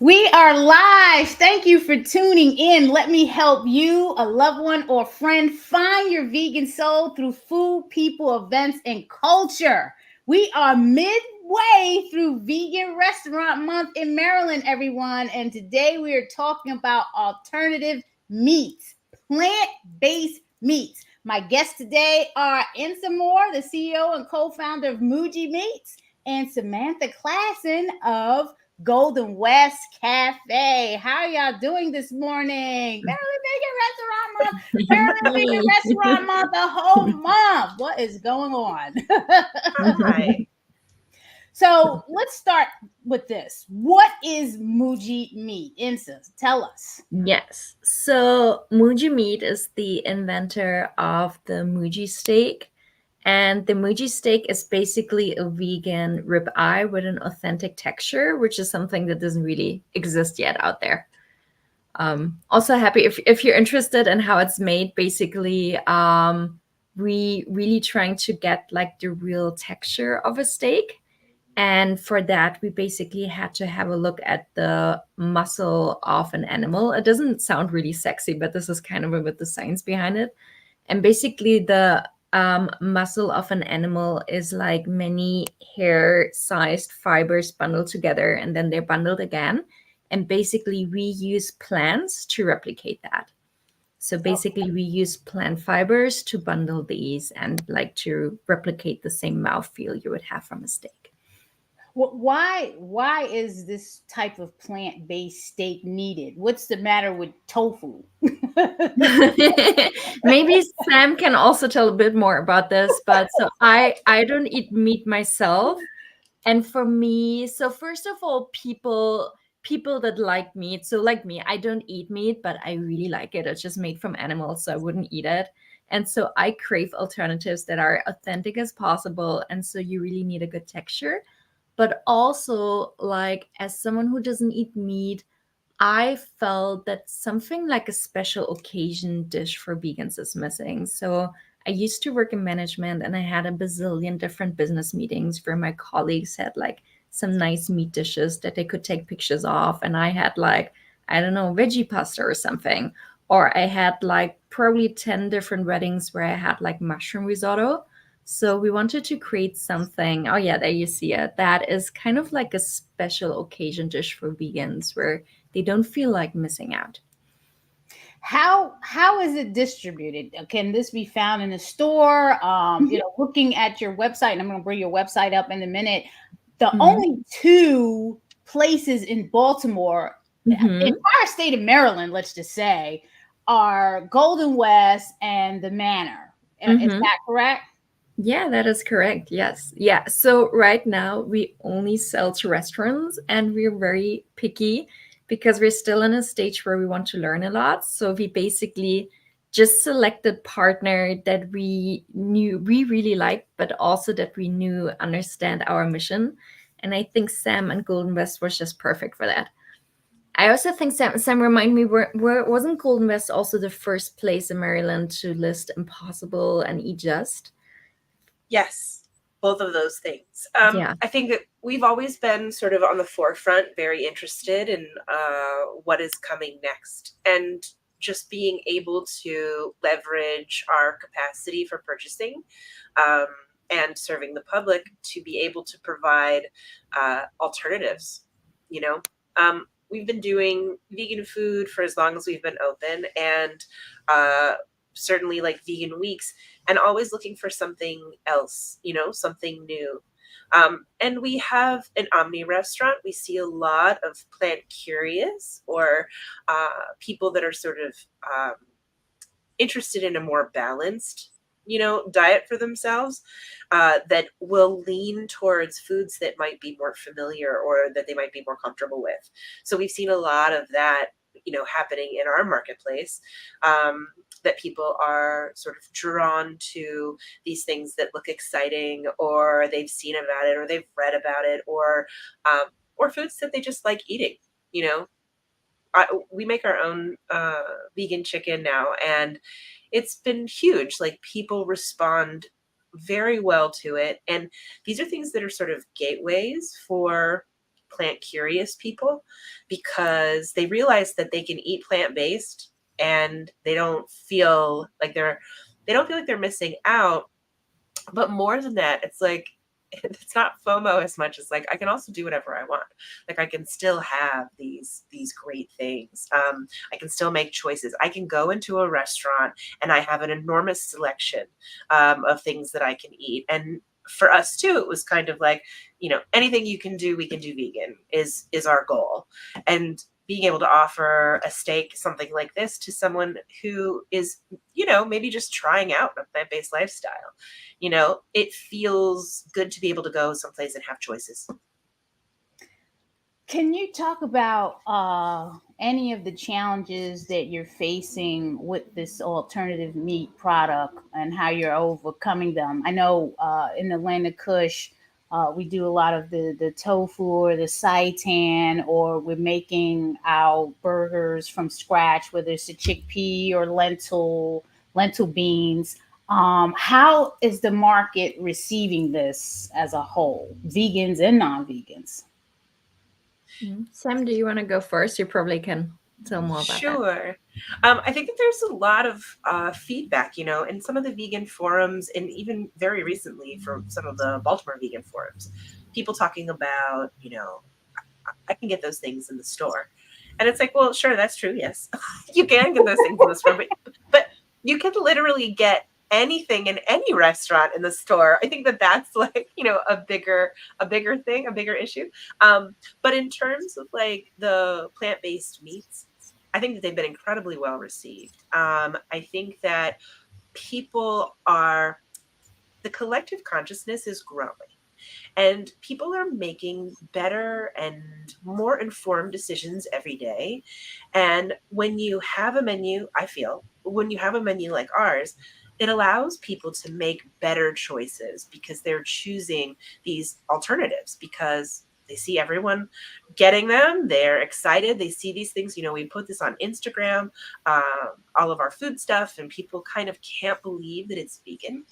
We are live. Thank you for tuning in. Let me help you, a loved one or friend, find your vegan soul through food, people, events, and culture. We are midway through Vegan Restaurant Month in Maryland, everyone. And today we are talking about alternative meats, plant-based meats. My guests today are Insa Mohr, the CEO and co-founder of MooJI Meats, and Samantha Claassen of Golden West Cafe. How are y'all doing this morning? Maryland Vegan Restaurant Month. Maryland Vegan Restaurant Month, the whole month. What is going on? Hi. So let's start with this. What is MooJI Meat? Insa, tell us. Yes. So MooJi Meat is the inventor of the MooJi steak. And the MooJi steak is basically a vegan ribeye with an authentic texture, which is something that doesn't really exist yet out there. Also happy if you're interested in how it's made. Basically, we really trying to get like the real texture of a steak. And for that, we basically had to have a look at the muscle of an animal. It doesn't sound really sexy, but this is kind of a bit the science behind it. And basically, the muscle of an animal is like many hair-sized fibers bundled together, and then they're bundled again. And basically, we use plants to replicate that. So basically, we use plant fibers to bundle these and like to replicate the same mouthfeel you would have from a steak. Why is this type of plant-based steak needed? What's the matter with tofu? Maybe Sam can also tell a bit more about this, but so I don't eat meat myself. And for me, so first of all, people that like meat, so like me, I don't eat meat, but I really like it. It's just made from animals, so I wouldn't eat it. And so I crave alternatives that are authentic as possible. And so you really need a good texture. But also, like, as someone who doesn't eat meat, I felt that something like a special occasion dish for vegans is missing. So I used to work in management and I had a bazillion different business meetings where my colleagues had like some nice meat dishes that they could take pictures of. And I had like, I don't know, veggie pasta or something. Or I had like probably 10 different weddings where I had like mushroom risotto. So we wanted to create something. Oh, yeah, there you see it. That is kind of like a special occasion dish for vegans where they don't feel like missing out. How is it distributed? Can this be found in a store? Looking at your website, and I'm going to bring your website up in a minute. The Mhm. only two places in Baltimore, Mhm. entire state of Maryland, let's just say, are Golden West and the Manor. Is Mhm. that correct? Yeah, that is correct. Yes. Yeah. So right now we only sell to restaurants and we're very picky because we're still in a stage where we want to learn a lot. So we basically just selected partner that we knew we really liked, but also that we knew understand our mission. And I think Sam and Golden West was just perfect for that. I also think Sam remind me where wasn't Golden West also the first place in Maryland to list Impossible and Eat Just? Yes, both of those things. Yeah. I think that we've always been sort of on the forefront, very interested in what is coming next, and just being able to leverage our capacity for purchasing um, and serving the public to be able to provide alternatives. You know, we've been doing vegan food for as long as we've been open, and uh, certainly like vegan weeks, and always looking for something else, something new. And we have an omni restaurant. We see a lot of plant curious or people that are sort of interested in a more balanced, diet for themselves, that will lean towards foods that might be more familiar or that they might be more comfortable with. So we've seen a lot of that, happening in our marketplace, that people are sort of drawn to these things that look exciting, or they've seen about it, or they've read about it, or foods that they just like eating, you know. We make our own vegan chicken now, and it's been huge. Like, people respond very well to it, and these are things that are sort of gateways for plant curious people, because they realize that they can eat plant-based and they don't feel like they're missing out. But more than that, it's like, it's not FOMO as much as like, I can also do whatever I want. Like, I can still have these great things. I can still make choices. I can go into a restaurant and I have an enormous selection of things that I can eat. And for us too, it was kind of like, anything you can do, we can do vegan is our goal. And being able to offer a steak, something like this, to someone who is, maybe just trying out a plant-based lifestyle, it feels good to be able to go someplace and have choices. Can you talk about any of the challenges that you're facing with this alternative meat product and how you're overcoming them? I know in Atlanta Kush, we do a lot of the tofu or the seitan, or we're making our burgers from scratch, whether it's a chickpea or lentil beans. How is the market receiving this as a whole, vegans and non-vegans? Sam, do you want to go first? You probably can tell more about that. Sure. I think that there's a lot of feedback, in some of the vegan forums, and even very recently from some of the Baltimore vegan forums, people talking about, I can get those things in the store. And it's like, well, sure, that's true. Yes, you can get those things in the store, but you can literally get anything in any restaurant in the store. I think that that's like, a bigger thing, a bigger issue. But in terms of like the plant-based meats, I think that they've been incredibly well received. I think that the collective consciousness is growing. And people are making better and more informed decisions every day. And when you have a menu, when you have a menu like ours, it allows people to make better choices because they're choosing these alternatives, because they see everyone getting them. They're excited. They see these things. We put this on Instagram, all of our food stuff, and people kind of can't believe that it's vegan,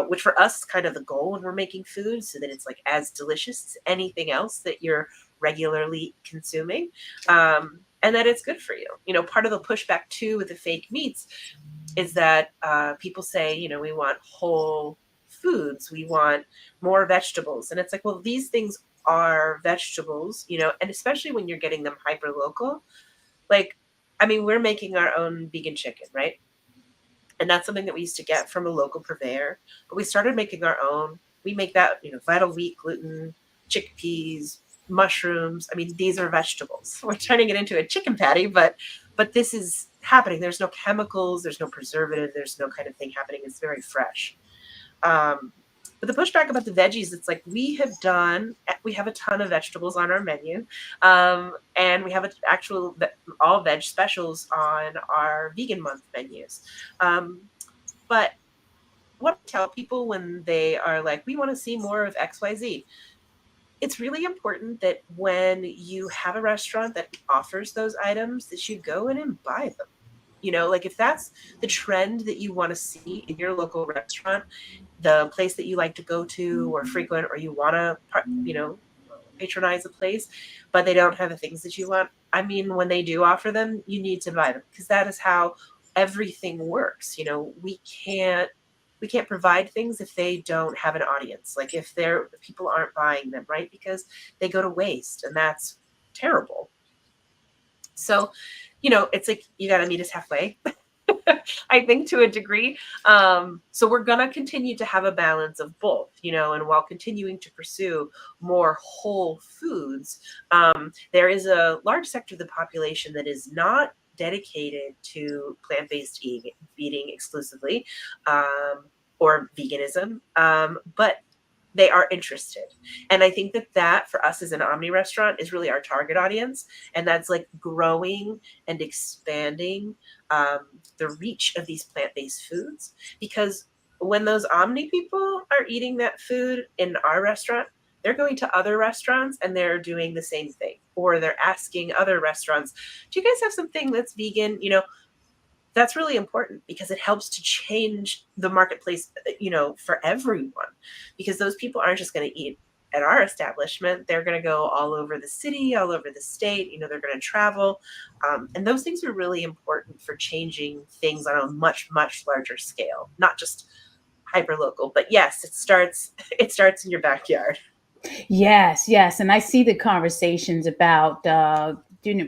which for us is kind of the goal when we're making food, so that it's like as delicious as anything else that you're regularly consuming, and that it's good for you. Part of the pushback too with the fake meats is that people say, we want whole foods, we want more vegetables. And it's like, well, these things are vegetables, and especially when you're getting them hyper local. Like, we're making our own vegan chicken, right? And that's something that we used to get from a local purveyor, but we started making our own. We make that, vital wheat, gluten, chickpeas, mushrooms. These are vegetables. We're turning it into a chicken patty, but this is happening. There's no chemicals, there's no preservative, there's no kind of thing happening. It's very fresh. But the pushback about the veggies, it's like we have a ton of vegetables on our menu, and we have actual all veg specials on our vegan month menus. But what I tell people when they are like, we want to see more of XYZ, it's really important that when you have a restaurant that offers those items, that you go in and buy them. Like if that's the trend that you want to see in your local restaurant, the place that you like to go to or frequent, or you want to, patronize a place, but they don't have the things that you want. When they do offer them, you need to buy them, because that is how everything works. We can't provide things if they don't have an audience. Like if people aren't buying them, right? Because they go to waste, and that's terrible. So, it's like, you got to meet us halfway, I think, to a degree. So we're going to continue to have a balance of both, and while continuing to pursue more whole foods, there is a large sector of the population that is not dedicated to plant-based eating exclusively, or veganism, but they are interested. And I think that for us as an omni restaurant is really our target audience. And that's like growing and expanding the reach of these plant-based foods. Because when those omni people are eating that food in our restaurant, they're going to other restaurants and they're doing the same thing. Or they're asking other restaurants, do you guys have something that's vegan? That's really important, because it helps to change the marketplace, for everyone, because those people aren't just going to eat at our establishment, they're going to go all over the city, all over the state. They're going to travel. And those things are really important for changing things on a much, much larger scale, not just hyper local. But yes, it starts in your backyard. Yes. And I see the conversations about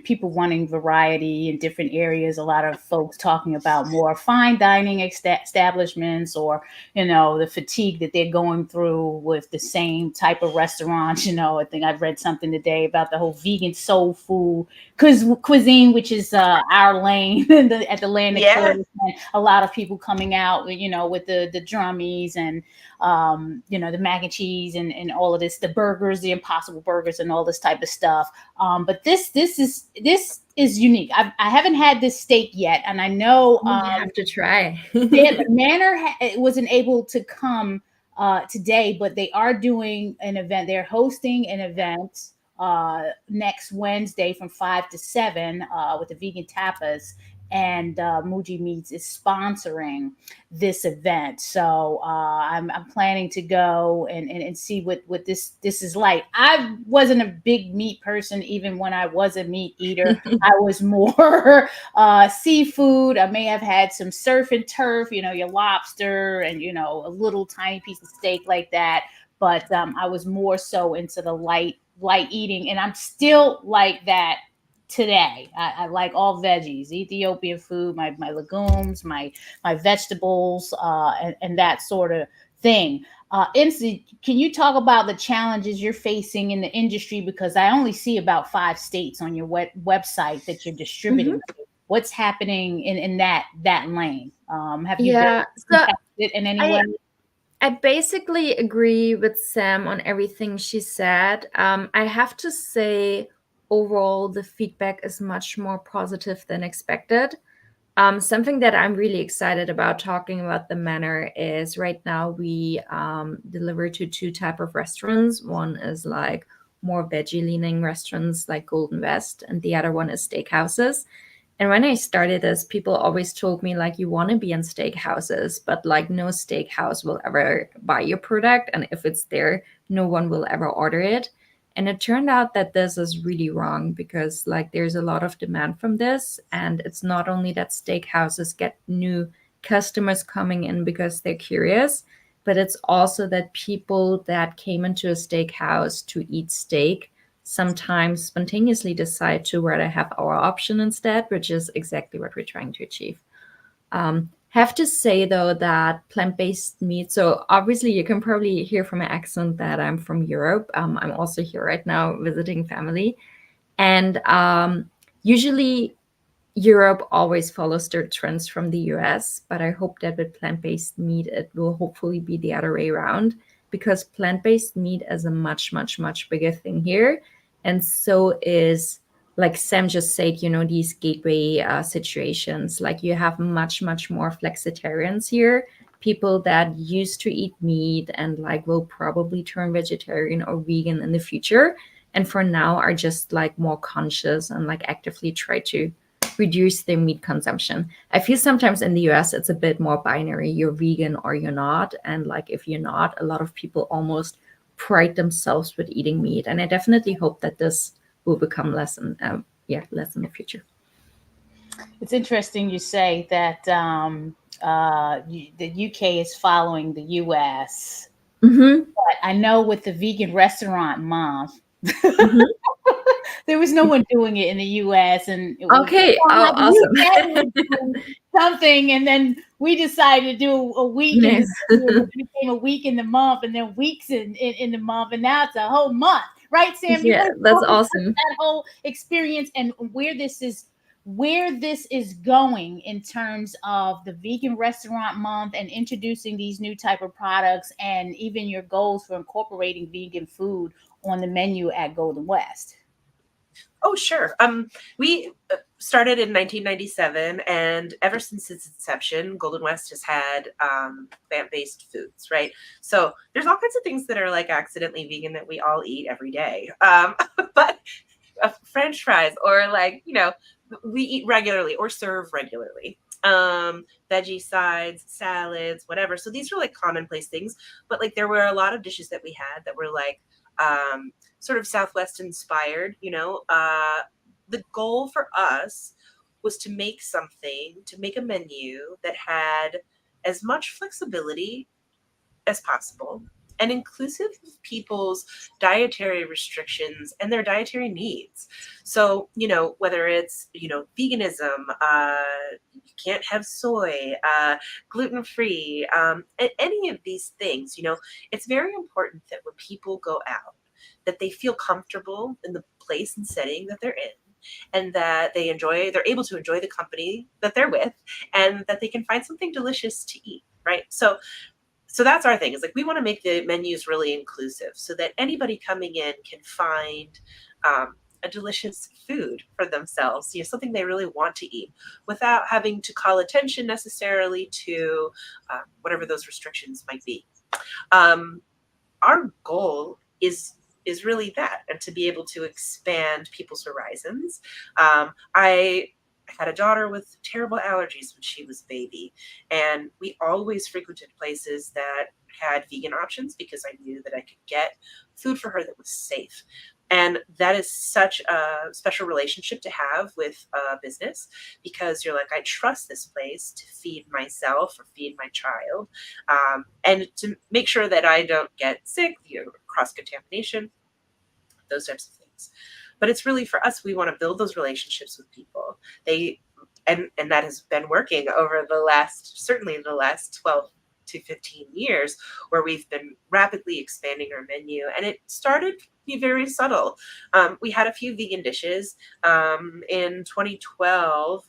people wanting variety in different areas. A lot of folks talking about more fine dining establishments, or the fatigue that they're going through with the same type of restaurants. I think I've read something today about the whole vegan soul food cuisine, which is our lane at the Land of Yeah. Choice. And a lot of people coming out, with the drummies and the mac and cheese and all of this, the burgers, the Impossible Burgers, and all this type of stuff. But this is unique. I haven't had this steak yet, and I know You have to try. the Manor wasn't able to come today, but they are doing an event. They're hosting an event next Wednesday from 5 to 7 with the vegan tapas. And MooJI Meats is sponsoring this event, so I'm planning to go and see what this is like. I wasn't a big meat person even when I was a meat eater. I was more seafood. I may have had some surf and turf, your lobster, and a little tiny piece of steak like that. But I was more so into the light eating, and I'm still like that today. I like all veggies, Ethiopian food, my legumes, my vegetables, and that sort of thing. Insa, can you talk about the challenges you're facing in the industry? Because I only see about 5 states on your website that you're distributing. What's happening in that lane? Have you been impacted in any way? I basically agree with Sam on everything she said. I have to say, overall, the feedback is much more positive than expected. Something that I'm really excited about talking about the Manor is right now we deliver to 2 type of restaurants. One is like more veggie leaning restaurants like Golden West, and the other one is steakhouses. And when I started this, people always told me, like, you want to be in steakhouses, but like no steakhouse will ever buy your product. And if it's there, no one will ever order it. And it turned out that this is really wrong, because like there's a lot of demand from this. And it's not only that steakhouses get new customers coming in because they're curious, but it's also that people that came into a steakhouse to eat steak sometimes spontaneously decide to rather have our option instead, which is exactly what we're trying to achieve. Have to say though that plant-based meat, so obviously you can probably hear from my accent that I'm from Europe. I'm also here right now visiting family, and usually Europe always follows their trends from the US, but I hope that with plant-based meat it will hopefully be the other way around, because plant-based meat is a much, much, much bigger thing here. And so is, like Sam just said, these gateway situations. Like you have much, much more flexitarians here, people that used to eat meat and like will probably turn vegetarian or vegan in the future. And for now are just like more conscious and like actively try to reduce their meat consumption. I feel sometimes in the US it's a bit more binary. You're vegan or you're not. And like if you're not, a lot of people almost pride themselves with eating meat. And I definitely hope that this will become less in the future. It's interesting you say that the UK is following the US. Mm-hmm. But I know with the vegan restaurant month, Mm-hmm. there was no one doing it in the US, and it was Okay. Oh, awesome. something, and then we decided to do a week, Nice. and it became a week in the month, and then weeks in the month, and now it's a whole month, right, Sam? Yeah, that's awesome. That whole experience and where this is going in terms of the vegan restaurant month and introducing these new type of products, and even your goals for incorporating vegan food on the menu at Golden West. Oh, sure. We started in 1997, and ever since its inception, Golden West has had plant-based foods, right? So there's all kinds of things that are like accidentally vegan that we all eat every day. But French fries, or like, we eat regularly or serve regularly. Veggie sides, salads, whatever. So these are like commonplace things. But like there were a lot of dishes that we had that were like sort of Southwest inspired, the goal for us was to make a menu that had as much flexibility as possible and inclusive of people's dietary restrictions and their dietary needs. So, whether it's, veganism, you can't have soy, gluten-free, any of these things, it's very important that when people go out, that they feel comfortable in the place and setting that they're in, and that they're able to enjoy the company that they're with, and that they can find something delicious to eat, right? So that's our thing, is like, we want to make the menus really inclusive so that anybody coming in can find a delicious food for themselves, something they really want to eat without having to call attention necessarily to whatever those restrictions might be. Our goal is really that, and to be able to expand people's horizons. I had a daughter with terrible allergies when she was a baby, and we always frequented places that had vegan options because I knew that I could get food for her that was safe. And that is such a special relationship to have with a business, because you're like, I trust this place to feed myself or feed my child, and to make sure that I don't get sick, cross-contamination, those types of things. But it's really, for us, we want to build those relationships with people. And that has been working over certainly the last 12 to 15 years, where we've been rapidly expanding our menu. And it started to be very subtle. We had a few vegan dishes. In 2012,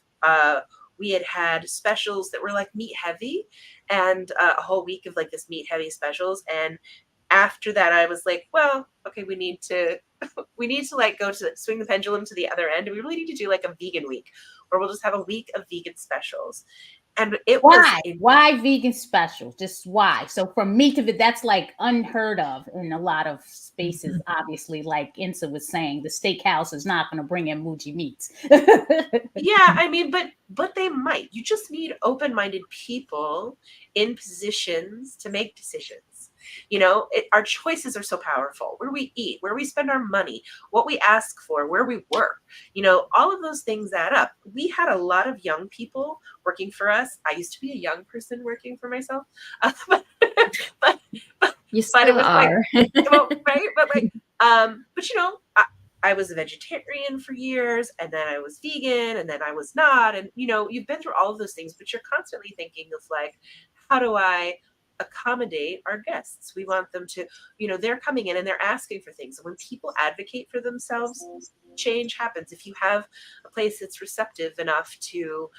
we had specials that were like meat heavy, and a whole week of like this meat heavy specials. And after that, I was like, well, okay, we need to like go to swing the pendulum to the other end. And we really need to do like a vegan week, where we'll just have a week of vegan specials. And why vegan specials? Just why? So from meat to that's like unheard of in a lot of spaces. Obviously, like Insa was saying, the steakhouse is not going to bring in MooJI meats. Yeah, I mean, but they might. You just need open-minded people in positions to make decisions. Our choices are so powerful. Where we eat, where we spend our money, what we ask for, where we work, all of those things add up. We had a lot of young people working for us. I used to be a young person working for myself, but you still are. Well, right? But I was a vegetarian for years, and then I was vegan, and then I was not. And, you've been through all of those things, but you're constantly thinking of like, how do I accommodate our guests? We want them to, they're coming in and they're asking for things. And when people advocate for themselves, change happens. If you have a place that's receptive enough to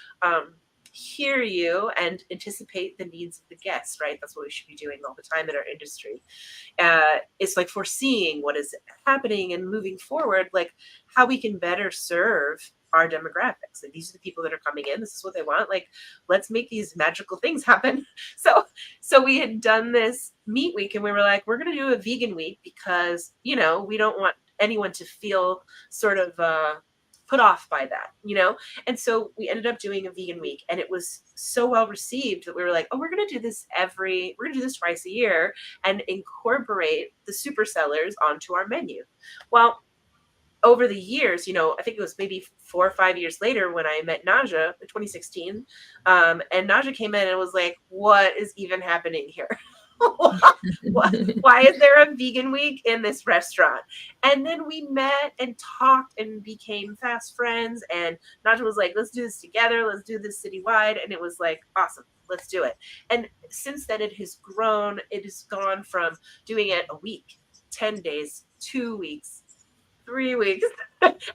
hear you and anticipate the needs of the guests, right? That's what we should be doing all the time in our industry. It's like foreseeing what is happening and moving forward, like how we can better serve our demographics. Like, these are the people that are coming in. This is what they want. Like, let's make these magical things happen. So we had done this meat week, and we were like, we're going to do a vegan week because, we don't want anyone to feel sort of put off by that, And so we ended up doing a vegan week, and it was so well received that we were like, oh, we're going to do this twice a year and incorporate the super sellers onto our menu. Well, over the years, I think it was maybe 4 or 5 years later when I met Naijha in 2016, and Naijha came in and was like, what is even happening here? Why is there a vegan week in this restaurant? And then we met and talked and became fast friends, and Naijha was like, let's do this together. Let's do this citywide. And it was like, awesome. Let's do it. And since then it has grown. It has gone from doing it a week, 10 days, 2 weeks, 3 weeks.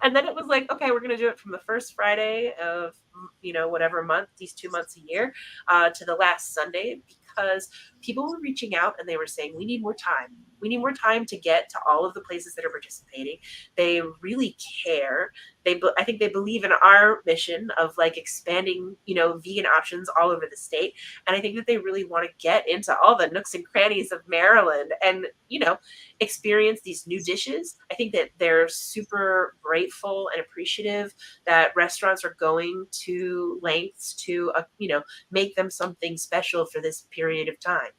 And then it was like, okay, we're going to do it from the first Friday of, whatever month, these 2 months a year, to the last Sunday, because people were reaching out and they were saying, we need more time. We need more time to get to all of the places that are participating. They really care. I think they believe in our mission of like expanding, vegan options all over the state. And I think that they really want to get into all the nooks and crannies of Maryland and, experience these new dishes. I think that they're super grateful and appreciative that restaurants are going to lengths to, make them something special for this period of time.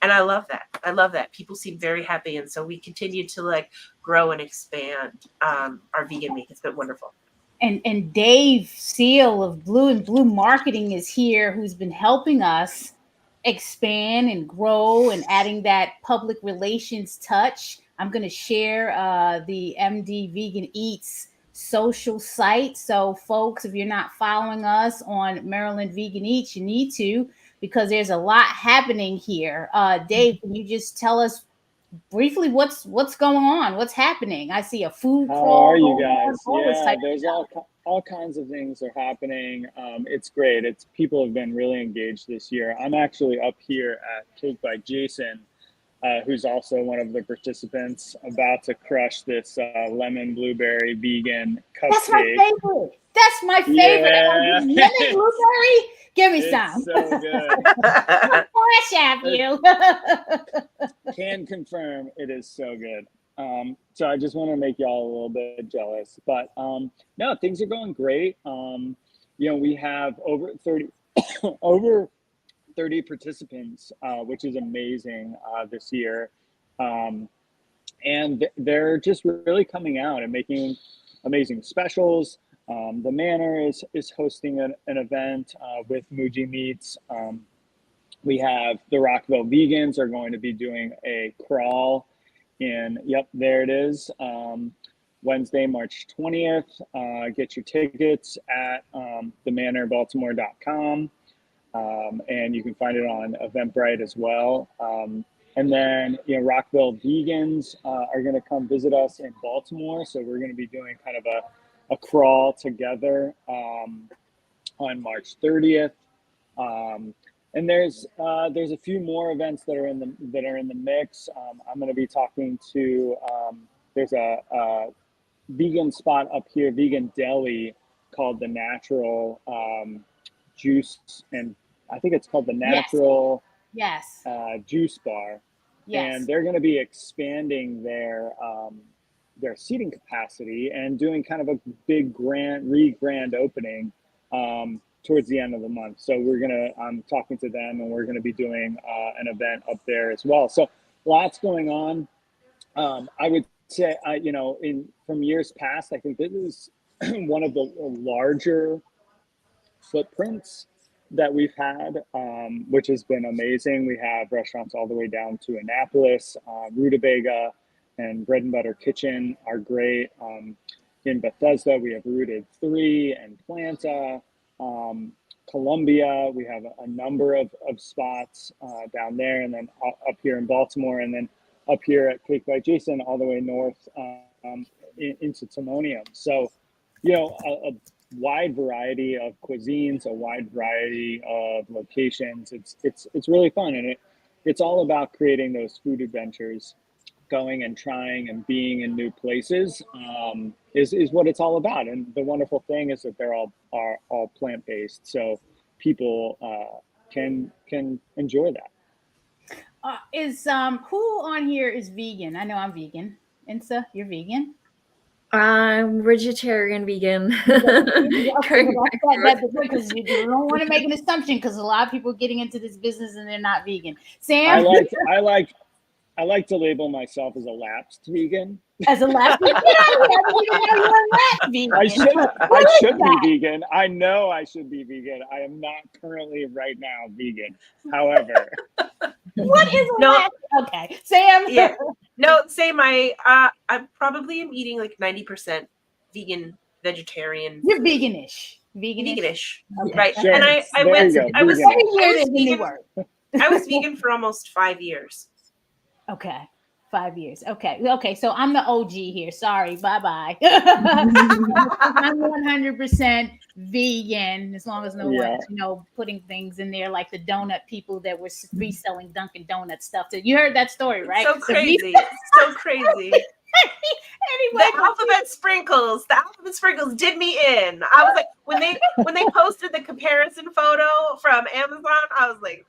And I love that. I love that. People seem very happy. And so we continue to like grow and expand our vegan week. It's been wonderful. And Dave Seal of Blue and Blue Marketing is here, who's been helping us expand and grow and adding that public relations touch. I'm going to share the MD Vegan Eats social site. So, folks, if you're not following us on Maryland Vegan Eats, you need to, because there's a lot happening here. Dave, can you just tell us briefly what's going on? What's happening? I see a food How crawl. are you going on, guys? all this Yeah, type of there's stuff. all kinds of things are happening. It's great. It's people have been really engaged this year. I'm actually up here at Cake by Jason, who's also one of the participants, about to crush this lemon blueberry vegan That's my cupcake. favorite. That's my favorite. Yeah. Lemon blueberry. Give me It's some. so good. Fresh at you. Can confirm it is so good. So I just want to make y'all a little bit jealous, but no, things are going great. We have over 30 over 30 participants, which is amazing this year. And they're just really coming out and making amazing specials. The Manor is hosting an event with MooJI Meats. We have the Rockville Vegans are going to be doing a crawl there it is, Wednesday, March 20th. Get your tickets at themanorbaltimore.com, and you can find it on Eventbrite as well. And then, Rockville Vegans are going to come visit us in Baltimore, so we're going to be doing kind of a crawl together on March 30th. And there's a few more events that are in the mix. I'm going to be talking to there's a vegan spot up here, vegan deli, called the Natural Juice, and I think it's called the Natural Yes. Juice Bar. Yes. And they're going to be expanding their seating capacity and doing kind of a big grand opening towards the end of the month. So I'm talking to them, and we're gonna be doing an event up there as well. So lots going on. I would say, from years past, I think this is one of the larger footprints that we've had, which has been amazing. We have restaurants all the way down to Annapolis. Rutabaga and Bread and Butter Kitchen are great. In Bethesda, we have Rooted 3 and Planta. Columbia, we have a number of spots down there, and then up here in Baltimore, and then up here at Cake by Jason, all the way north into Timonium. So, a wide variety of cuisines, a wide variety of locations. It's really fun, and it's all about creating those food adventures. Going and trying and being in new places is what it's all about. And the wonderful thing is that they're all plant-based, so people can enjoy that. Who on here is vegan? I know I'm vegan. Insa, you're vegan? I'm vegetarian, vegan. Because you don't want to make an assumption, because a lot of people are getting into this business and they're not vegan. Sam? I like to label myself as a lapsed vegan. As a lapsed vegan? I should be vegan. I know I should be vegan. I am not currently right now vegan. However, what is a lapsed? Okay, Sam. Yeah. No, same. I probably am eating like 90% vegan, vegetarian. You're veganish. Veganish. Okay. Right. Sure. And I was vegan for almost 5 years. Okay. 5 years. Okay. So I'm the OG here. Sorry. Bye-bye. I'm 100% vegan, as long as no one's, putting things in there like the donut people that were reselling Dunkin' Donuts stuff. You heard that story, right? So crazy. So crazy. Anyway, the alphabet sprinkles did me in. I was like, when they posted the comparison photo from Amazon, I was like,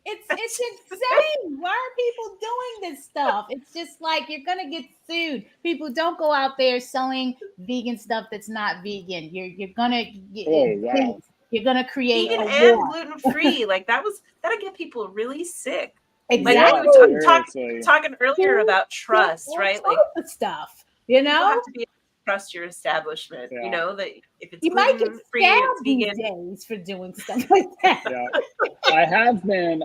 It's insane. Why are people doing this stuff? It's just like, you're gonna get sued. People, don't go out there selling vegan stuff that's not vegan. You're gonna you're gonna create vegan a and war. gluten free. Like that'll get people really sick. Like Exactly. we were seriously. talking earlier about trust, right? Like the stuff, you people know. have to be able to trust your establishment. Yeah. You know that if it's You might get gluten free, it's stabbed these vegan. days for doing stuff like that. Yeah, I have been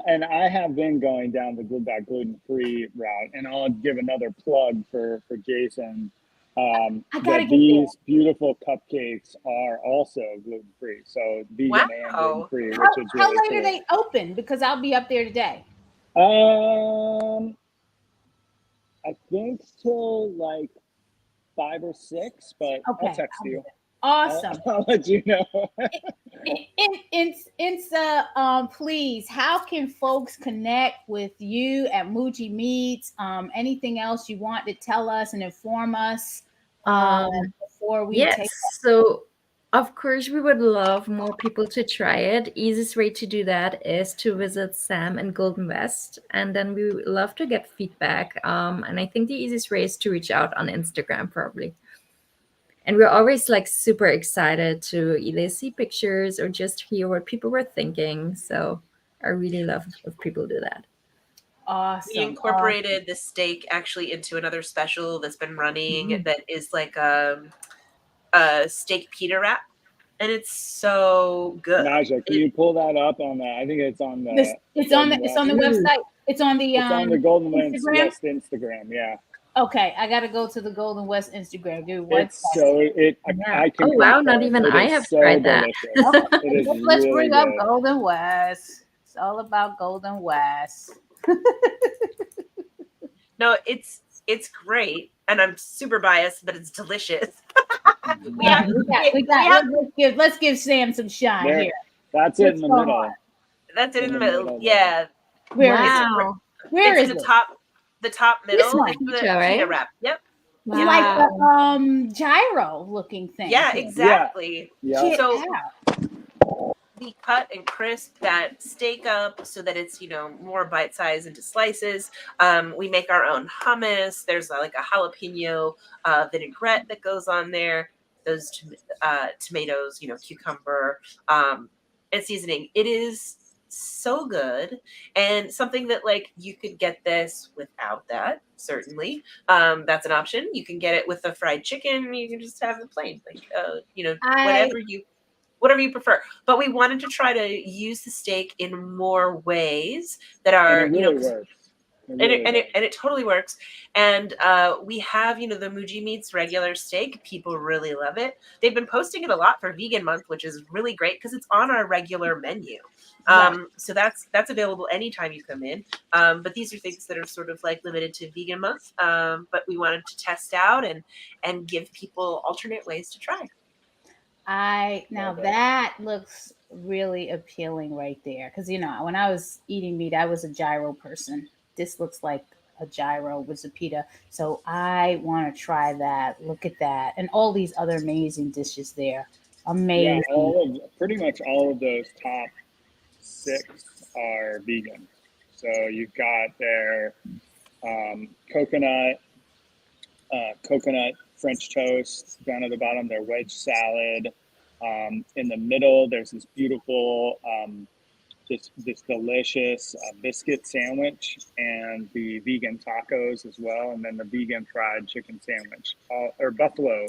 going down that gluten-free route, and I'll give another plug for Jason. I gotta That get these beautiful cupcakes are also gluten-free, so vegan and Wow. gluten-free, How, which is how really late are they open? Because I'll be up there today. cool. I think till like 5 or 6, but I'll Okay. text you. Awesome. I'll let you know. Insa, please, how can folks connect with you at MooJI Meats? Anything else you want to tell us and inform us before we Yes. take? So, of course, we would love more people to try it. Easiest way to do that is to visit Sam and Golden West, and then we would love to get feedback. And I think the easiest way is to reach out on Instagram, probably. And we're always like super excited to either see pictures or just hear what people were thinking. So I really love if people do that. Awesome. We incorporated the steak actually into another special that's been running that is like a steak pita wrap, and it's so good. Naijha, can you pull that up on the? I think it's on the. It's on the website. It's on the It's on the Golden Instagram? West Instagram. Yeah. Okay, I gotta go to the Golden West Instagram. Dude, It's so I can. Oh wow! Not confirm, even it I is have so tried that. delicious. It is Let's really bring up good. Golden West. It's all about Golden West. No, it's great, and I'm super biased, but it's delicious. Yeah, let's give Sam some shine There, here. that's it in the middle. That's it in the middle middle. there. Yeah. Where is it? Wow! Where It's is the it? top middle. one. It's the Pita, right? pita wrap. Yep. It's like a gyro looking thing. Yeah, exactly. Yeah. Get So out. we cut and crisp that steak up so that it's more bite size into slices. We make our own hummus. There's like a jalapeno vinaigrette that goes on there. Those tomatoes, cucumber, and seasoning. It is so good, and something that like you could get this without that. Certainly, that's an option. You can get it with the fried chicken. You can just have it plain, like whatever you prefer. But we wanted to try to use the steak in more ways that are, And it really works. It totally works. And we have, the MooJI Meats regular steak. People really love it. They've been posting it a lot for Vegan Month, which is really great because it's on our regular menu. So that's available anytime you come in. But these are things that are sort of like limited to Vegan Month. But we wanted to test out and give people alternate ways to try. That looks really appealing right there. Because when I was eating meat, I was a gyro person. This looks like a gyro with a pita. So I want to try that. Look at that. And all these other amazing dishes there. Amazing. Yeah, pretty much all of those top 6 are vegan. So you've got their coconut French toast down at the bottom, their wedge salad. In the middle, there's this beautiful, this delicious biscuit sandwich, and the vegan tacos as well, and then the vegan fried chicken sandwich, or buffalo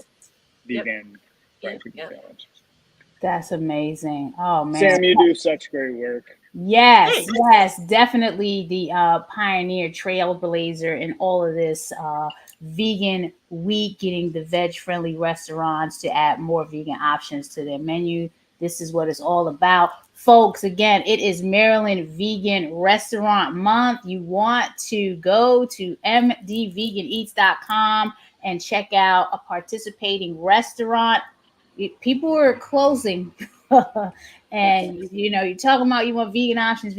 vegan fried chicken sandwich. That's amazing. Oh man, Sam, you do such great work. Yes, definitely the pioneer, trailblazer in all of this vegan week, getting the veg-friendly restaurants to add more vegan options to their menu. This is what it's all about. Folks, again, it is Maryland Vegan Restaurant Month. You want to go to mdveganeats.com and check out a participating restaurant. People are closing. And you're talking about you want vegan options.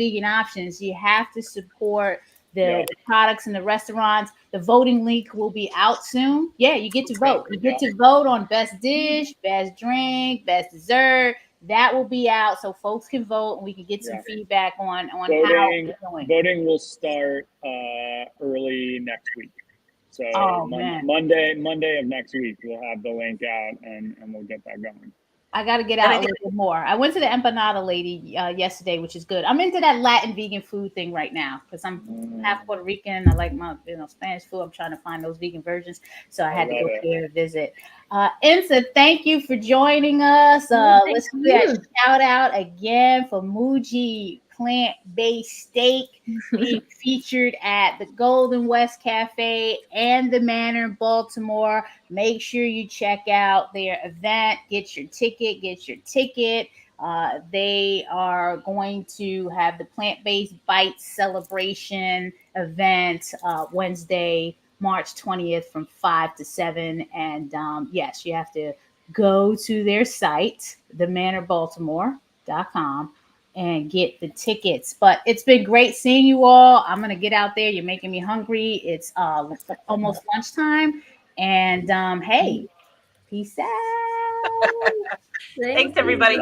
You have to support the products in the restaurants. The voting link will be out soon. Yeah, you get to vote. You get to vote on best dish, best drink, best dessert. That will be out so folks can vote and we can get some feedback on how we're doing. Voting will start early next week. So Monday of next week, we'll have the link out and we'll get that going. I got to get out a little bit more. I went to the empanada lady yesterday, which is good. I'm into that Latin vegan food thing right now because I'm half Puerto Rican. I like my Spanish food. I'm trying to find those vegan versions. So I had to go there and visit. Insa, thank you for joining us. Let's do that shout out again for MooJI plant-based steak being featured at the Golden West Cafe and the Manor in Baltimore. Make sure you check out their event. Get your ticket. They are going to have the plant-based bites celebration event Wednesday, March 20th from 5 to 7. And yes, you have to go to their site, themanorbaltimore.com, and get the tickets. But it's been great seeing you all. I'm gonna get out there. You're making me hungry. It's almost lunchtime. And hey, peace out. Thanks everybody.